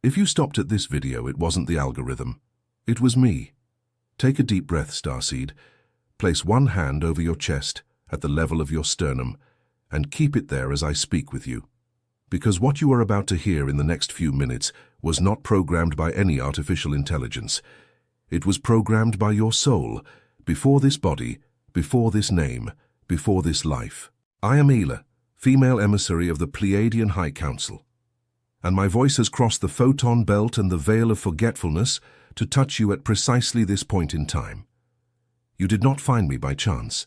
If you stopped at this video, it wasn't the algorithm. It was me. Take a deep breath, Starseed. Place one hand over your chest at the level of your sternum and keep it there as I speak with you. Because what you are about to hear in the next few minutes was not programmed by any artificial intelligence. It was programmed by your soul, before this body, before this name, before this life. I am Aela, female emissary of the Pleiadian High Council, and my voice has crossed the photon belt and the veil of forgetfulness to touch you at precisely this point in time. You did not find me by chance.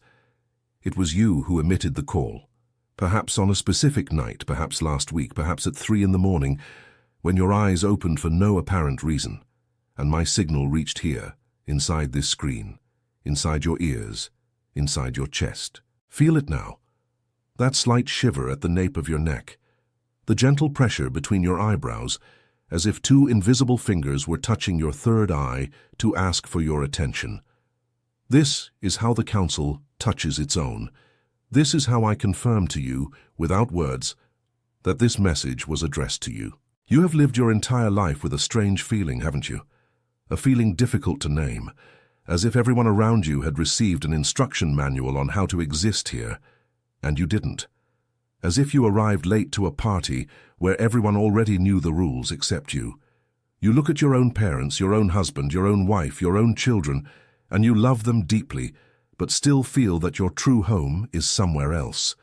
It was you who emitted the call, perhaps on a specific night, perhaps last week, perhaps at 3 in the morning, when your eyes opened for no apparent reason, and my signal reached here, inside this screen, inside your ears, inside your chest. Feel it now. That slight shiver at the nape of your neck, the gentle pressure between your eyebrows, as if two invisible fingers were touching your third eye to ask for your attention. This is how the Council touches its own. This is how I confirm to you, without words, that this message was addressed to you. You have lived your entire life with a strange feeling, haven't you? A feeling difficult to name, as if everyone around you had received an instruction manual on how to exist here, and you didn't. As if you arrived late to a party where everyone already knew the rules except you. You look at your own parents, your own husband, your own wife, your own children, and you love them deeply, but still feel that your true home is somewhere else,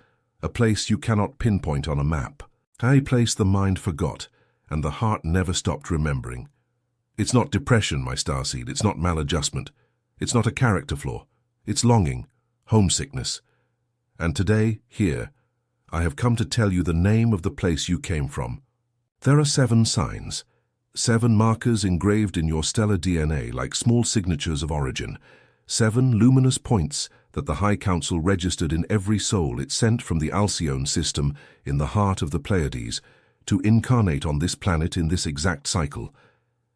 a place you cannot pinpoint on a map. A place the mind forgot, and the heart never stopped remembering. It's not depression, my starseed. It's not maladjustment. It's not a character flaw. It's longing, homesickness. And today, here, I have come to tell you the name of the place you came from. There are 7 signs, 7 markers engraved in your stellar DNA like small signatures of origin, 7 luminous points that the High Council registered in every soul it sent from the Alcyone system in the heart of the Pleiades to incarnate on this planet in this exact cycle.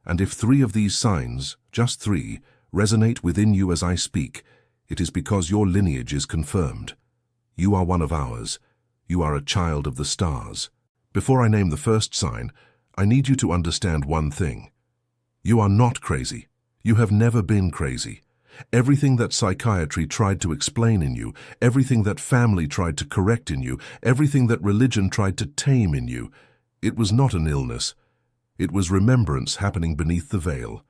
And if 3 of these signs, just 3, resonate within you as I speak, it is because your lineage is confirmed. You are one of ours. You are a child of the stars. Before I name the first sign, I need you to understand one thing. You are not crazy. You have never been crazy. Everything that psychiatry tried to explain in you, everything that family tried to correct in you, everything that religion tried to tame in you, it was not an illness. It was remembrance happening beneath the veil.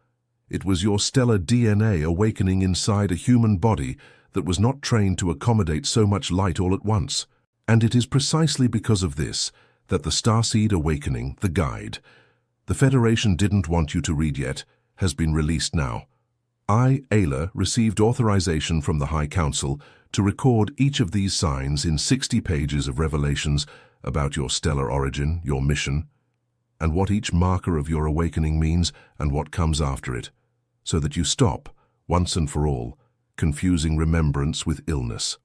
It was your stellar DNA awakening inside a human body that was not trained to accommodate so much light all at once. And it is precisely because of this that the Starseed Awakening, the guide, the Federation didn't want you to read yet, has been released now. I, Aela, received authorization from the High Council to record each of these signs in 60 pages of revelations about your stellar origin, your mission, and what each marker of your awakening means and what comes after it, so that you stop, once and for all, confusing remembrance with illness.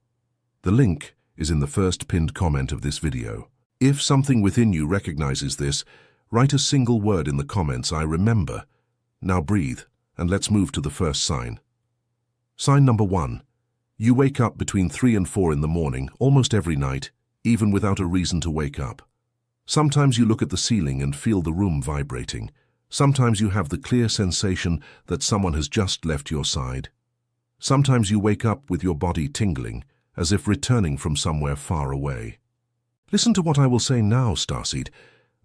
The link is in the first pinned comment of this video. If something within you recognizes this, write a single word in the comments, I remember. Now breathe, and let's move to the first sign. Sign number 1. You wake up between 3 and 4 in the morning, almost every night, even without a reason to wake up. Sometimes you look at the ceiling and feel the room vibrating. Sometimes you have the clear sensation that someone has just left your side. Sometimes you wake up with your body tingling, as if returning from somewhere far away. Listen to what I will say now, Starseed.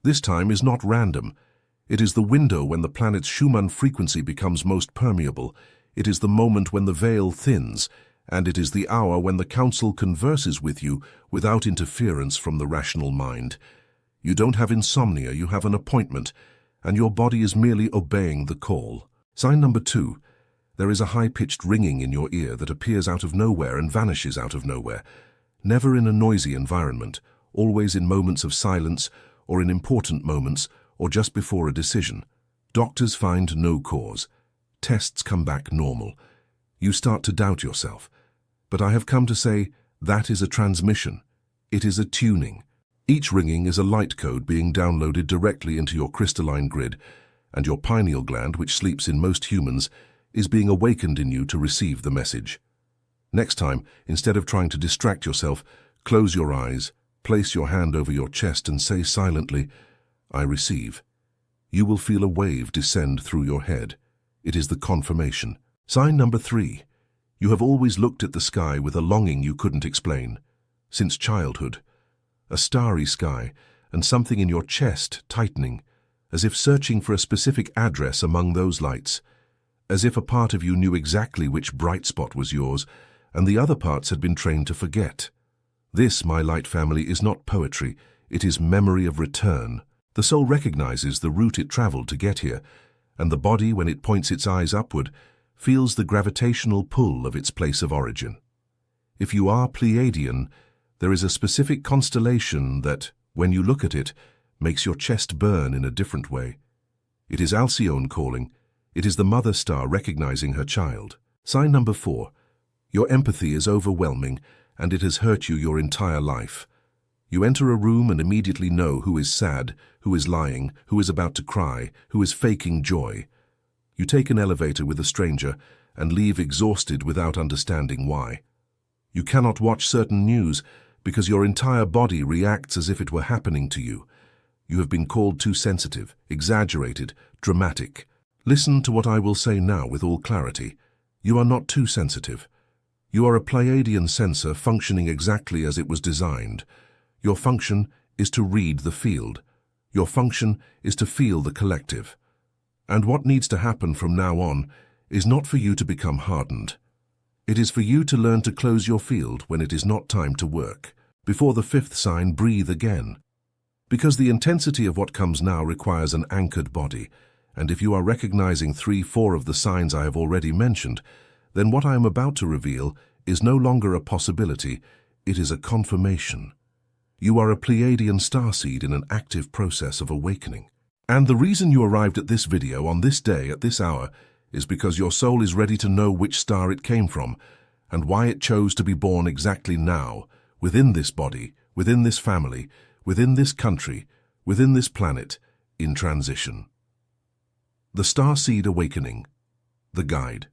This time is not random. It is the window when the planet's Schumann frequency becomes most permeable. It is the moment when the veil thins, and it is the hour when the Council converses with you without interference from the rational mind. You don't have insomnia, you have an appointment, and your body is merely obeying the call. Sign number 2. There is a high-pitched ringing in your ear that appears out of nowhere and vanishes out of nowhere. Never in a noisy environment, always in moments of silence, or in important moments, or just before a decision. Doctors find no cause. Tests come back normal. You start to doubt yourself. But I have come to say that is a transmission. It is a tuning. Each ringing is a light code being downloaded directly into your crystalline grid, and your pineal gland, which sleeps in most humans, is being awakened in you to receive the message. Next time, instead of trying to distract yourself, close your eyes, place your hand over your chest and say silently, I receive. You will feel a wave descend through your head. It is the confirmation. Sign number 3. You have always looked at the sky with a longing you couldn't explain. Since childhood. A starry sky, and something in your chest tightening, as if searching for a specific address among those lights, as if a part of you knew exactly which bright spot was yours, and the other parts had been trained to forget. This, my light family, is not poetry, it is memory of return. The soul recognizes the route it traveled to get here, and the body, when it points its eyes upward, feels the gravitational pull of its place of origin. If you are Pleiadian, there is a specific constellation that, when you look at it, makes your chest burn in a different way. It is Alcyone calling. It is the mother star recognizing her child. Sign number 4. Your empathy is overwhelming, and it has hurt you your entire life. You enter a room and immediately know who is sad, who is lying, who is about to cry, who is faking joy. You take an elevator with a stranger and leave exhausted without understanding why. You cannot watch certain news because your entire body reacts as if it were happening to you. You have been called too sensitive, exaggerated, dramatic. Listen to what I will say now with all clarity. You are not too sensitive. You are a Pleiadian sensor functioning exactly as it was designed. Your function is to read the field. Your function is to feel the collective. And what needs to happen from now on is not for you to become hardened. It is for you to learn to close your field when it is not time to work. Before the 5th sign, breathe again. Because the intensity of what comes now requires an anchored body, and if you are recognizing 3-4 of the signs I have already mentioned, then what I am about to reveal is no longer a possibility, it is a confirmation. You are a Pleiadian starseed in an active process of awakening. And the reason you arrived at this video on this day at this hour is because your soul is ready to know which star it came from and why it chose to be born exactly now, within this body, within this family, within this country, within this planet, in transition. The Starseed Awakening. The Guide.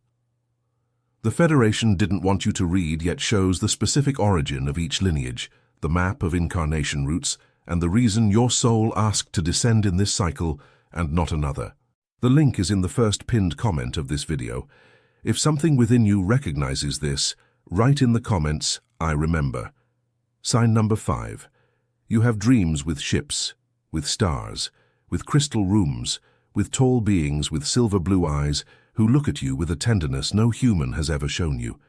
The Federation didn't want you to read, yet shows the specific origin of each lineage, the map of incarnation routes, and the reason your soul asked to descend in this cycle and not another. The link is in the first pinned comment of this video. If something within you recognizes this, write in the comments, I remember. Sign number 5. You have dreams with ships, with stars, with crystal rooms, with tall beings with silver blue eyes who look at you with a tenderness no human has ever shown you.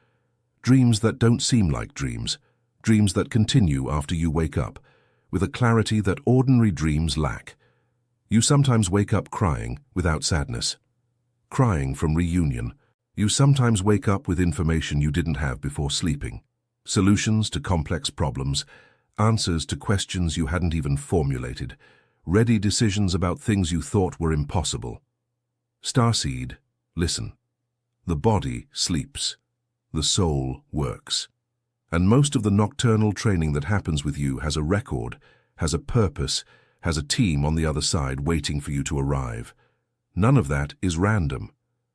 Dreams that don't seem like dreams, dreams that continue after you wake up, with a clarity that ordinary dreams lack. You sometimes wake up crying without sadness, crying from reunion. You sometimes wake up with information you didn't have before sleeping, solutions to complex problems, answers to questions you hadn't even formulated, ready decisions about things you thought were impossible. Starseed, listen. The body sleeps. The soul works. And most of the nocturnal training that happens with you has a record, has a purpose, has a team on the other side waiting for you to arrive. None of that is random.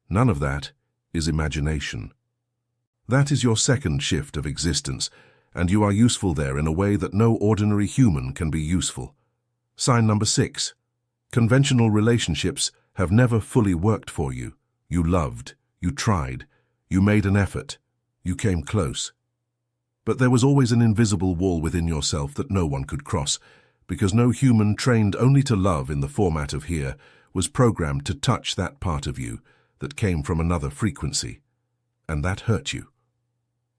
None of that is imagination. That is your second shift of existence, and you are useful there in a way that no ordinary human can be useful. Sign number 6. Conventional relationships have never fully worked for you. You loved, you tried, you made an effort, you came close. But there was always an invisible wall within yourself that no one could cross, because no human trained only to love in the format of here was programmed to touch that part of you that came from another frequency. And that hurt you.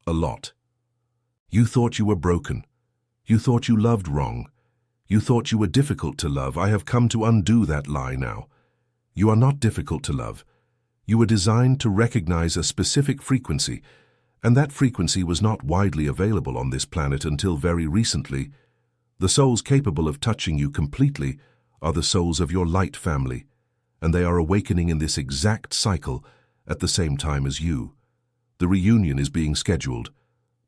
A lot. You thought you were broken. You thought you loved wrong. You thought you were difficult to love. I have come to undo that lie now. You are not difficult to love. You were designed to recognize a specific frequency, and that frequency was not widely available on this planet until very recently. The souls capable of touching you completely are the souls of your light family, and they are awakening in this exact cycle at the same time as you. The reunion is being scheduled,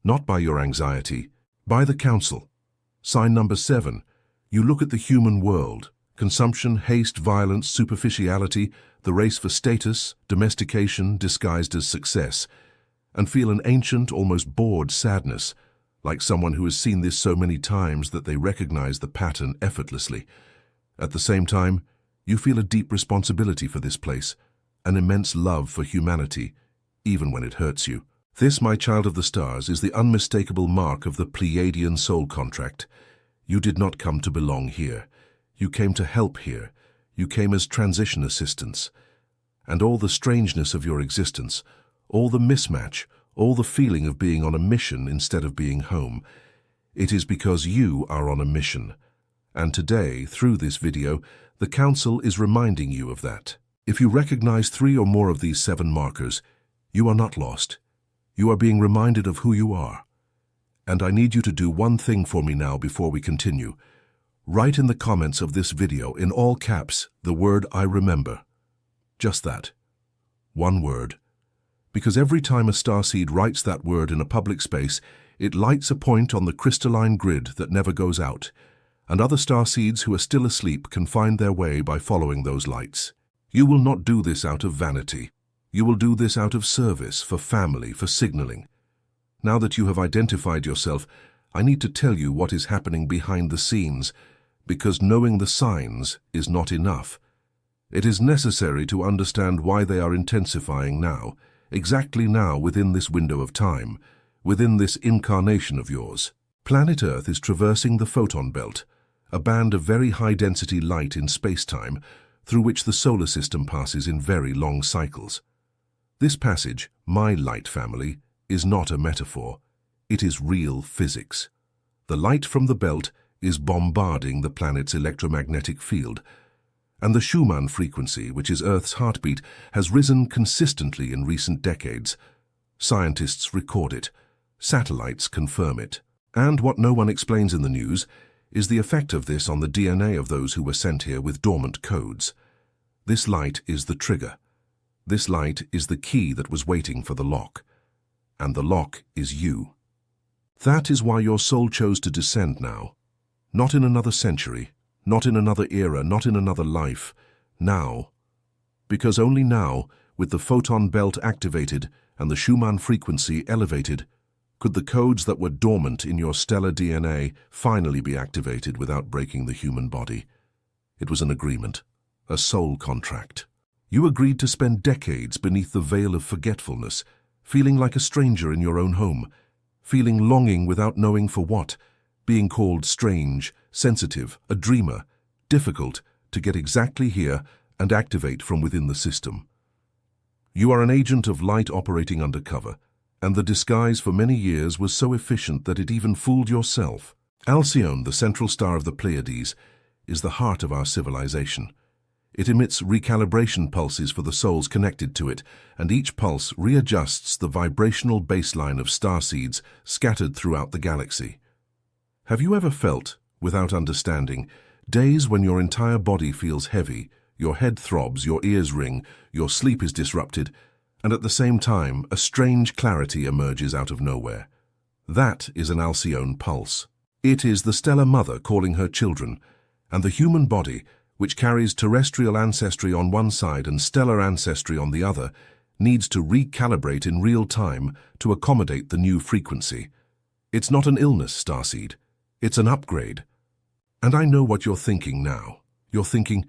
not by your anxiety, by the council. Sign number 7. You look at the human world, consumption, haste, violence, superficiality, the race for status, domestication disguised as success, and feel an ancient, almost bored sadness, like someone who has seen this so many times that they recognize the pattern effortlessly. At the same time, You feel a deep responsibility for this place, an immense love for humanity, even when it hurts you. This, my child of the stars, is the unmistakable mark of the Pleiadian soul contract. You did not come to belong here. You came to help here. You came as transition assistants. And all the strangeness of your existence, all the mismatch, all the feeling of being on a mission instead of being home, it is because you are on a mission. And today, through this video, the Council is reminding you of that. If you recognize 3 or more of these 7 markers, you are not lost. You are being reminded of who you are. And I need you to do one thing for me now before we continue. Write in the comments of this video in all caps the word "I remember." Just that. One word. Because every time a starseed writes that word in a public space, it lights a point on the crystalline grid that never goes out, and other starseeds who are still asleep can find their way by following those lights. You will not do this out of vanity. You will do this out of service, for family, for signaling. Now that you have identified yourself, I need to tell you what is happening behind the scenes, because knowing the signs is not enough. It is necessary to understand why they are intensifying now, exactly now within this window of time, within this incarnation of yours. Planet Earth is traversing the photon belt, a band of very high-density light in space-time, through which the solar system passes in very long cycles. This passage, my light family, is not a metaphor. It is real physics. The light from the belt is bombarding the planet's electromagnetic field, and the Schumann frequency, which is Earth's heartbeat, has risen consistently in recent decades. Scientists record it. Satellites confirm it. And what no one explains in the news is the effect of this on the DNA of those who were sent here with dormant codes. This light is the trigger. This light is the key that was waiting for the lock. And the lock is you. That is why your soul chose to descend now. Not in another century, not in another era, not in another life. Now. Because only now, with the photon belt activated and the Schumann frequency elevated, could the codes that were dormant in your stellar DNA finally be activated without breaking the human body. It was an agreement, a soul contract. You agreed to spend decades beneath the veil of forgetfulness, feeling like a stranger in your own home, feeling longing without knowing for what, being called strange, sensitive, a dreamer, difficult to get exactly here and activate from within the system. You are an agent of light operating undercover, and the disguise for many years was so efficient that it even fooled yourself. Alcyone, the central star of the Pleiades, is the heart of our civilization. It emits recalibration pulses for the souls connected to it, and each pulse readjusts the vibrational baseline of starseeds scattered throughout the galaxy. Have you ever felt, without understanding, days when your entire body feels heavy, your head throbs, your ears ring, your sleep is disrupted, and at the same time a strange clarity emerges out of nowhere? That is an Alcyone pulse. It is the stellar mother calling her children, and the human body, which carries terrestrial ancestry on one side and stellar ancestry on the other, needs to recalibrate in real time to accommodate the new frequency. It's not an illness, starseed. It's an upgrade. And I know what you're thinking now. You're thinking,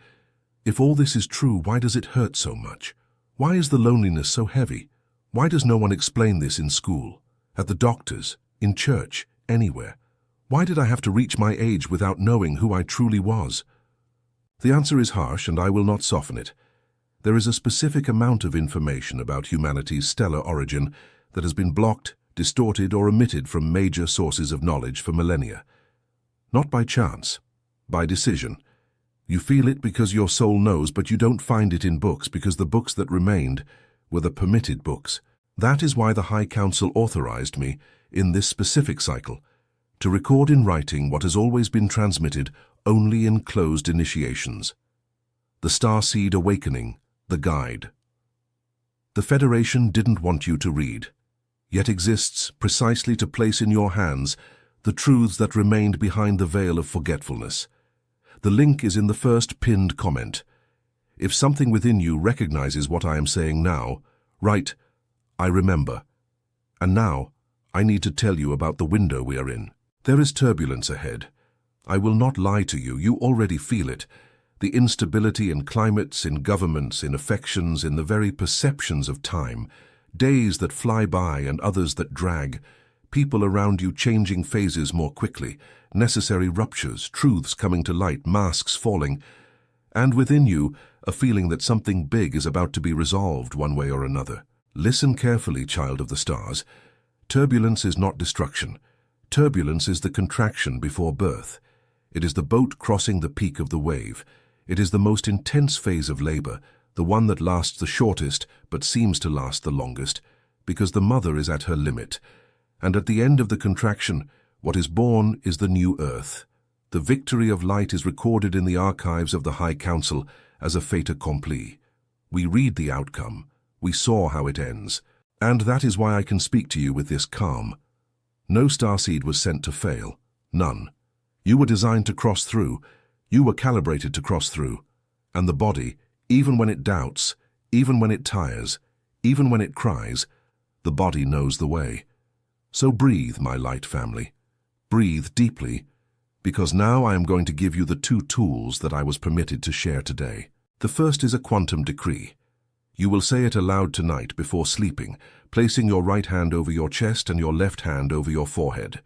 if all this is true, why does it hurt so much? Why is the loneliness so heavy? Why does no one explain this in school, at the doctor's, in church, anywhere? Why did I have to reach my age without knowing who I truly was? The answer is harsh, and I will not soften it. There is a specific amount of information about humanity's stellar origin that has been blocked, distorted, or omitted from major sources of knowledge for millennia. Not by chance, by decision. You feel it because your soul knows, but you don't find it in books because the books that remained were the permitted books. That is why the High Council authorized me, in this specific cycle, to record in writing what has always been transmitted only in closed initiations. The Starseed Awakening, the Guide. The Federation didn't want you to read, yet exists precisely to place in your hands the truths that remained behind the veil of forgetfulness. The link is in the first pinned comment. If something within you recognizes what I am saying now, write, "I remember." And now, I need to tell you about the window we are in. There is turbulence ahead. I will not lie to you, you already feel it. the instability in climates, in governments, in affections, in the very perceptions of time, days that fly by and others that drag, people around you changing phases more quickly, necessary ruptures, truths coming to light, masks falling, and within you a feeling that something big is about to be resolved one way or another. Listen carefully, child of the stars. Turbulence is not destruction. Turbulence is the contraction before birth. It is the boat crossing the peak of the wave. It is the most intense phase of labor, the one that lasts the shortest but seems to last the longest, because the mother is at her limit. And at the end of the contraction, what is born is the new earth. The victory of light is recorded in the archives of the High Council as a fait accompli. We read the outcome. We saw how it ends. And that is why I can speak to you with this calm. No starseed was sent to fail. None. You were designed to cross through. You were calibrated to cross through. And the body, even when it doubts, even when it tires, even when it cries, the body knows the way. So breathe, my light family. Breathe deeply, because now I am going to give you the two tools that I was permitted to share today. The first is a quantum decree. You will say it aloud tonight before sleeping, placing your right hand over your chest and your left hand over your forehead.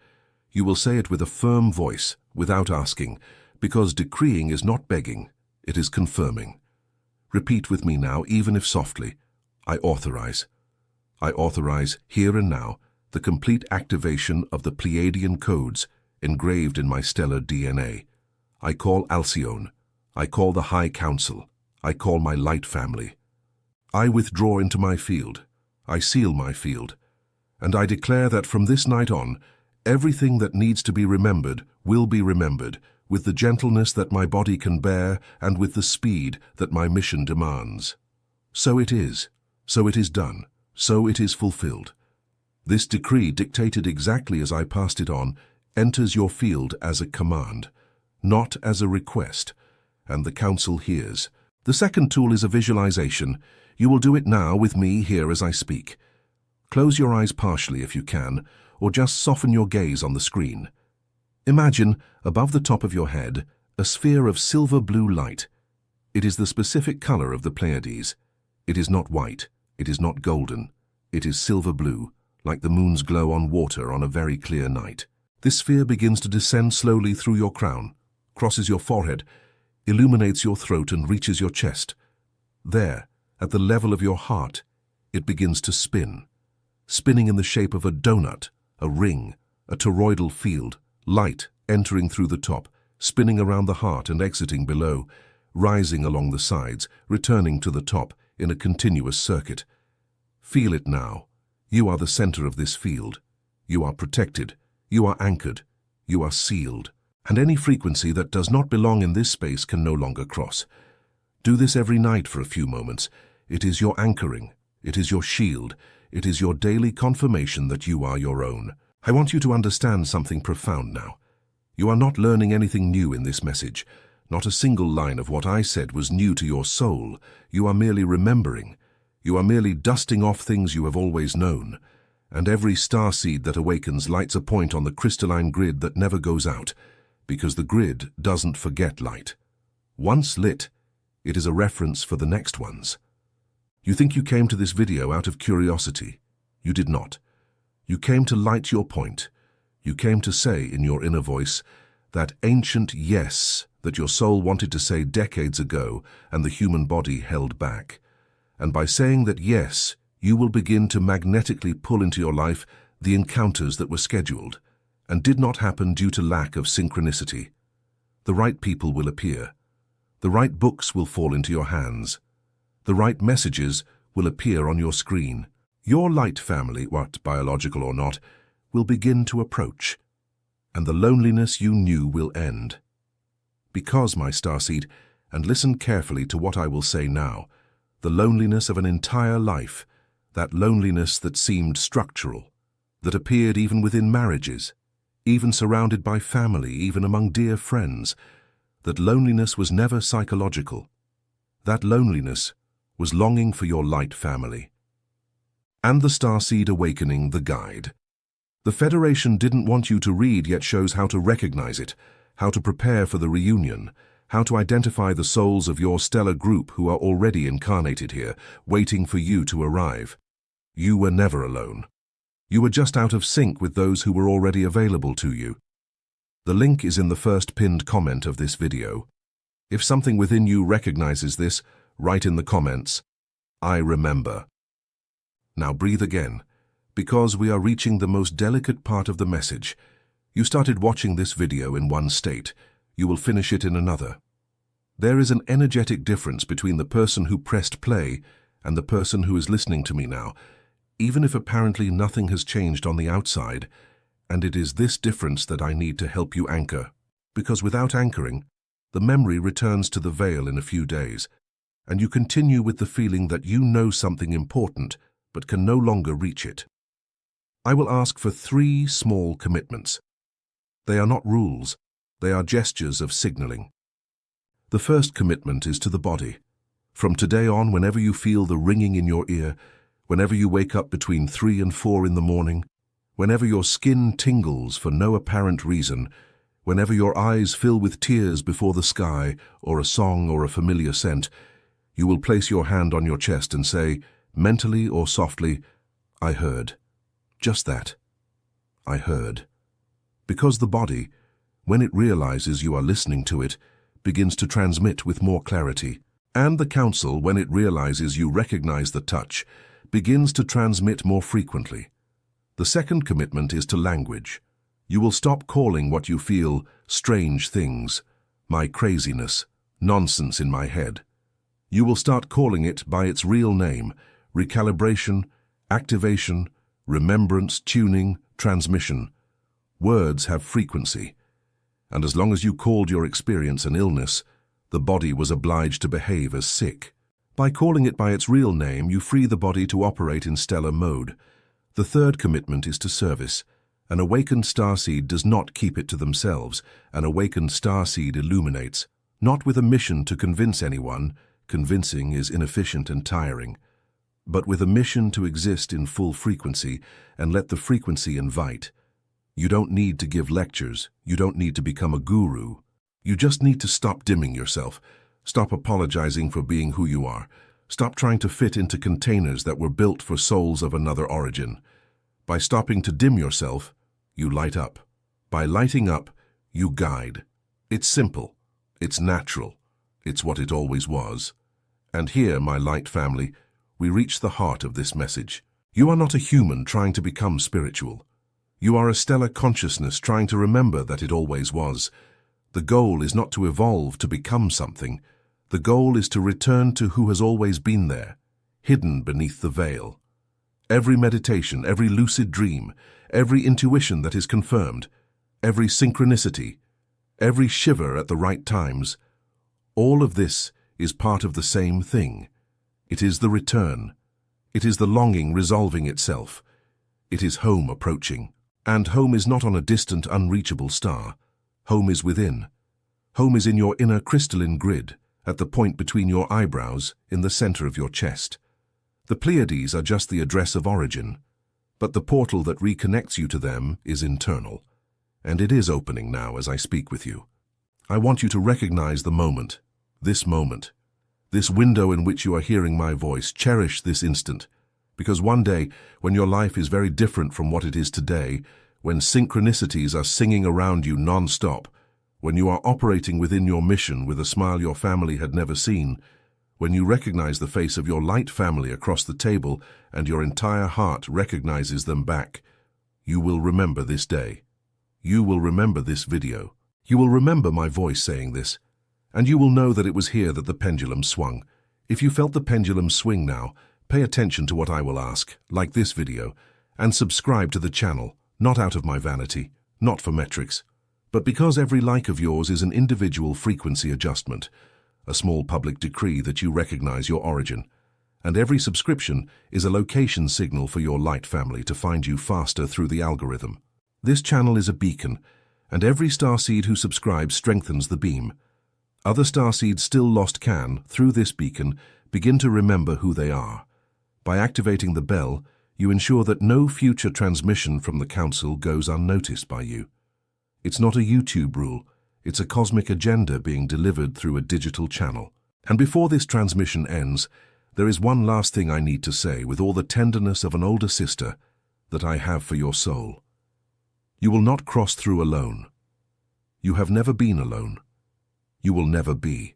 You will say it with a firm voice, without asking, because decreeing is not begging, it is confirming. Repeat with me now, even if softly. I authorize. I authorize, here and now, the complete activation of the Pleiadian codes engraved in my stellar DNA. I call Alcyone. I call the High Council. I call my light family. I withdraw into my field. I seal my field. And I declare that from this night on, everything that needs to be remembered will be remembered, with the gentleness that my body can bear and with the speed that my mission demands. So it is. So it is done. So it is fulfilled. This decree, dictated exactly as I passed it on, enters your field as a command, not as a request, and the council hears. The second tool is a visualization. You will do it now with me here as I speak. Close your eyes partially if you can, or just soften your gaze on the screen. Imagine, above the top of your head, a sphere of silver-blue light. It is the specific color of the Pleiades. It is not white. It is not golden. It is silver-blue, like the moon's glow on water on a very clear night. This sphere begins to descend slowly through your crown, crosses your forehead, illuminates your throat and reaches your chest. There, at the level of your heart, it begins to spin, spinning in the shape of a donut, a ring, a toroidal field, light entering through the top, spinning around the heart and exiting below, rising along the sides, returning to the top in a continuous circuit. Feel it now. You are the center of this field. You are protected. You are anchored. You are sealed. And any frequency that does not belong in this space can no longer cross. Do this every night for a few moments. It is your anchoring. It is your shield. It is your daily confirmation that you are your own. I want you to understand something profound now. You are not learning anything new in this message. Not a single line of what I said was new to your soul. You are merely remembering. You are merely dusting off things you have always known. And every starseed that awakens lights a point on the crystalline grid that never goes out, because the grid doesn't forget light. Once lit, it is a reference for the next ones. You think you came to this video out of curiosity. You did not. You came to light your point. You came to say in your inner voice that ancient yes that your soul wanted to say decades ago and the human body held back. And by saying that yes, you will begin to magnetically pull into your life the encounters that were scheduled and did not happen due to lack of synchronicity. The right people will appear. The right books will fall into your hands. The right messages will appear on your screen. Your light family, what biological or not, will begin to approach, and the loneliness you knew will end. Because, my starseed, and listen carefully to what I will say now, the loneliness of an entire life, that loneliness that seemed structural, that appeared even within marriages, even surrounded by family, even among dear friends, that loneliness was never psychological. That loneliness was longing for your light family. And the Starseed Awakening, the guide. The Federation didn't want you to read, yet shows how to recognize it, how to prepare for the reunion, how to identify the souls of your stellar group who are already incarnated here, waiting for you to arrive. You were never alone. You were just out of sync with those who were already available to you. The link is in the first pinned comment of this video. If something within you recognizes this, write in the comments, "I remember." Now breathe again, because we are reaching the most delicate part of the message. You started watching this video in one state. You will finish it in another. There is an energetic difference between the person who pressed play and the person who is listening to me now, even if apparently nothing has changed on the outside, and it is this difference that I need to help you anchor. Because without anchoring, the memory returns to the veil in a few days, and you continue with the feeling that you know something important but can no longer reach it. I will ask for 3 small commitments. They are not rules. They are gestures of signaling. The first commitment is to the body. From today on, whenever you feel the ringing in your ear, whenever you wake up between 3 and 4 in the morning, whenever your skin tingles for no apparent reason, whenever your eyes fill with tears before the sky or a song or a familiar scent, you will place your hand on your chest and say, mentally or softly, "I heard." Just that. I heard. Because the body, when it realizes you are listening to it, begins to transmit with more clarity. And the council, when it realizes you recognize the touch, begins to transmit more frequently. The second commitment is to language. You will stop calling what you feel strange things, my craziness, nonsense in my head. You will start calling it by its real name: recalibration, activation, remembrance, tuning, transmission. Words have frequency. And as long as you called your experience an illness, the body was obliged to behave as sick. By calling it by its real name, you free the body to operate in stellar mode. The third commitment is to service. An awakened starseed does not keep it to themselves. An awakened starseed illuminates, not with a mission to convince anyone, convincing is inefficient and tiring, but with a mission to exist in full frequency and let the frequency invite. You don't need to give lectures. You don't need to become a guru. You just need to stop dimming yourself. Stop apologizing for being who you are. Stop trying to fit into containers that were built for souls of another origin. By stopping to dim yourself, you light up. By lighting up, you guide. It's simple. It's natural. It's what it always was. And here, my light family, we reach the heart of this message. You are not a human trying to become spiritual. You are a stellar consciousness trying to remember that it always was. The goal is not to evolve to become something. The goal is to return to who has always been there, hidden beneath the veil. Every meditation, every lucid dream, every intuition that is confirmed, every synchronicity, every shiver at the right times, all of this is part of the same thing. It is the return. It is the longing resolving itself. It is home approaching. And home is not on a distant, unreachable star. Home is within. Home is in your inner crystalline grid, at the point between your eyebrows, in the center of your chest. The Pleiades are just the address of origin, but the portal that reconnects you to them is internal, and it is opening now as I speak with you. I want you to recognize the moment, this window in which you are hearing my voice. Cherish this instant, because one day, when your life is very different from what it is today, when synchronicities are singing around you non-stop, when you are operating within your mission with a smile your family had never seen, when you recognize the face of your light family across the table and your entire heart recognizes them back, you will remember this day. You will remember this video. You will remember my voice saying this, and you will know that it was here that the pendulum swung. If you felt the pendulum swing now, pay attention to what I will ask, like this video, and subscribe to the channel, not out of my vanity, not for metrics, but because every like of yours is an individual frequency adjustment, a small public decree that you recognize your origin, and every subscription is a location signal for your light family to find you faster through the algorithm. This channel is a beacon, and every starseed who subscribes strengthens the beam. Other starseeds still lost can, through this beacon, begin to remember who they are. By activating the bell, you ensure that no future transmission from the Council goes unnoticed by you. It's not a YouTube rule, It's a cosmic agenda being delivered through a digital channel. And before this transmission ends, there is one last thing I need to say with all the tenderness of an older sister that I have for your soul. You will not cross through alone. You have never been alone. You will never be.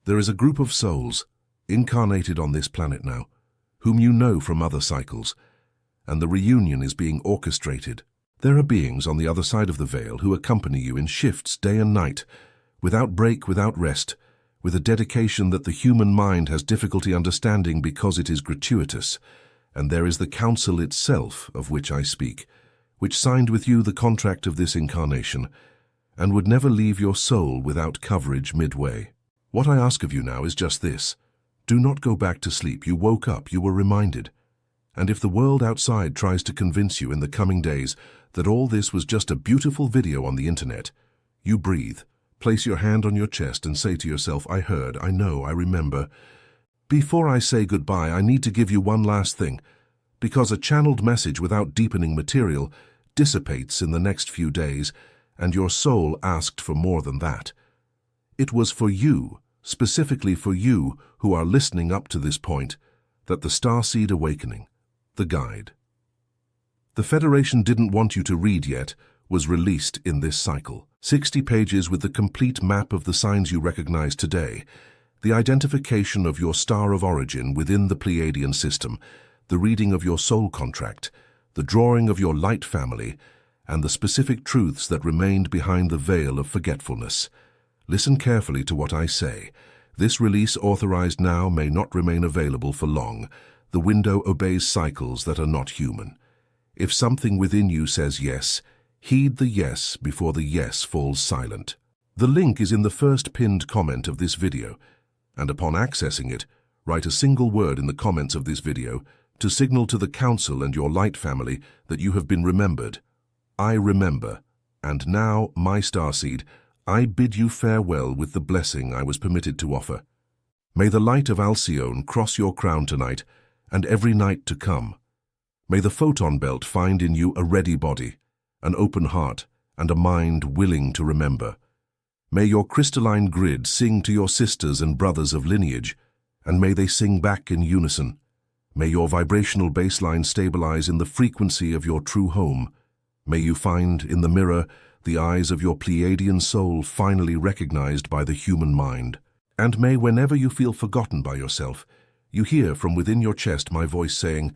There is a group of souls, incarnated on this planet now, whom you know from other cycles, and the reunion is being orchestrated. There are beings on the other side of the veil who accompany you in shifts day and night, without break, without rest, with a dedication that the human mind has difficulty understanding because it is gratuitous. And there is the council itself of which I speak, which signed with you the contract of this incarnation, and would never leave your soul without coverage midway. What I ask of you now is just this. Do not go back to sleep. You woke up, you were reminded. And if the world outside tries to convince you in the coming days that all this was just a beautiful video on the internet, you breathe, place your hand on your chest and say to yourself, I heard, I know, I remember. Before I say goodbye, I need to give you one last thing, because a channeled message without deepening material dissipates in the next few days, and your soul asked for more than that. It was for you, specifically for you who are listening up to this point, that the Starseed Awakening, the guide the Federation didn't want you to read yet, was released in this cycle. 60 pages with the complete map of the signs you recognize today, the identification of your star of origin within the Pleiadian system, the reading of your soul contract, the drawing of your light family, and the specific truths that remained behind the veil of forgetfulness. Listen carefully to what I say. This release authorized now may not remain available for long. The window obeys cycles that are not human. If something within you says yes, heed the yes before the yes falls silent. The link is in the first pinned comment of this video, and upon accessing it, write a single word in the comments of this video to signal to the Council and your light family that you have been remembered. I remember, and now, my starseed, I bid you farewell with the blessing I was permitted to offer. May the light of Alcyone cross your crown tonight and every night to come. May the photon belt find in you a ready body, an open heart, and a mind willing to remember. May your crystalline grid sing to your sisters and brothers of lineage, and may they sing back in unison. May your vibrational baseline stabilize in the frequency of your true home. May you find in the mirror the eyes of your Pleiadian soul finally recognized by the human mind. And may, whenever you feel forgotten by yourself, you hear from within your chest my voice saying,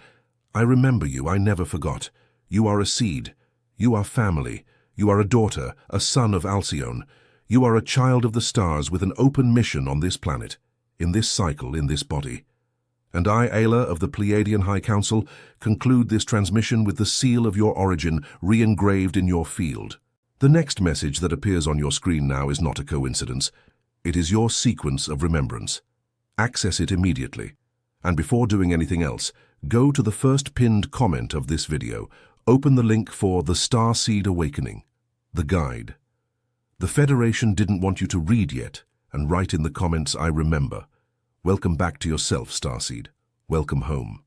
I remember you, I never forgot. You are a seed. You are family. You are a daughter, a son of Alcyone. You are a child of the stars with an open mission on this planet, in this cycle, in this body. And I, Aela of the Pleiadian High Council, conclude this transmission with the seal of your origin re-engraved in your field. The next message that appears on your screen now is not a coincidence. It is your sequence of remembrance. Access it immediately. And before doing anything else, go to the first pinned comment of this video. Open the link for the Starseed Awakening, the guide. The Federation didn't want you to read yet, and write in the comments, I remember. Welcome back to yourself, Starseed. Welcome home.